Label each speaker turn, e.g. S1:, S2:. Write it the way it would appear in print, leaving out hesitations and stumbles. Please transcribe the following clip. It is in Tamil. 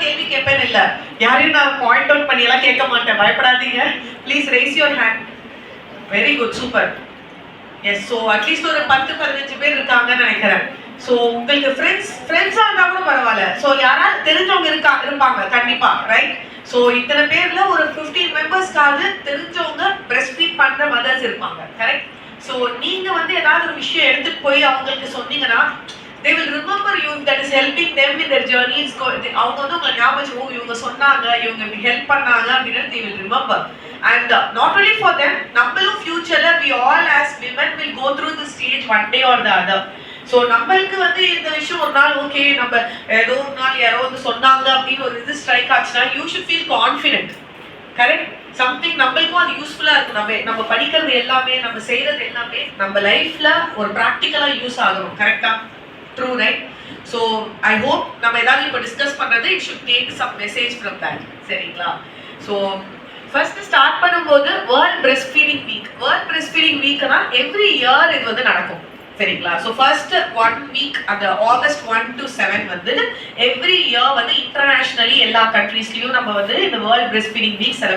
S1: கேள்வி கேட்பேன் இல்ல, யாரையும் நான் பாயிண்ட் அவுட் பண்ணி எல்லாம் கேட்க மாட்டேன், பயப்படாதீங்க. Please raise your hand. Very good, super. Yes, so at least ஒரு 10-15 பேர் இருக்காங்கன்னு நினைக்கிறேன். ஸோ உங்களுக்கு ஃப்ரெண்ட்ஸாக இருந்தால் கூட பரவாயில்ல. ஸோ யாராவது தெரிஞ்சவங்க இருப்பாங்க கண்டிப்பா, ரைட்? ஸோ இத்தனை பேர்ல ஒரு 15 மெம்பர்ஸ்க்காவது தெரிஞ்சவங்க பிரஸ்ட் ஃபீட் பண்ற மதர்ஸ் இருப்பாங்க, கரெக்ட்? ஸோ நீங்க வந்து ஏதாவது ஒரு விஷயம் எடுத்துட்டு போய் அவங்களுக்கு சொன்னீங்கன்னா they will remember you if that is helping them in their journey. அவங்க வந்து உங்களை ஞாபகம், இவங்க சொன்னாங்க, இவங்க இப்படி ஹெல்ப் பண்ணாங்க அப்படின்னு they will remember. And not only for them, நம்மளும் ஃபியூச்சர்ல we all as women will go through this stage one day or the other. So நம்மளுக்கு வந்து இந்த விஷயம் ஒரு நாள் ஓகே, நம்ம ஏதோ ஒரு நாள் யாரோ வந்து சொன்னாங்க அப்படின்னு ஒரு இது ஸ்ட்ரைக் ஆச்சுன்னா you should feel confident, correct? Something நம்மளுக்கும் அது யூஸ்ஃபுல்லா இருக்கும். நம்ம படிக்கிறது எல்லாமே, நம்ம செய்யறது எல்லாமே நம்ம லைஃப்ல ஒரு ப்ராக்டிக்கலா யூஸ் ஆகணும், கரெக்டா? True, right? So I hope நம்ம ஏதாவது இப்போ டிஸ்கஸ் பண்றது it should take some message from that, சரிங்களா? ஸோ ஃபர்ஸ்ட் ஸ்டார்ட் பண்ணும்போது world breast feeding week. World breast feeding வீக்னா எவ்ரி இயர் இது வந்து நடக்கும், சரிங்களா? ஸோ ஃபர்ஸ்ட் 1 வீக் அந்த August 1 to 7 வந்து எவ்ரி இயர் வந்து இன்டர்நேஷனலி எல்லா கண்ட்ரீஸ்லயும் நம்ம வந்து இந்த world breast feeding week celebrate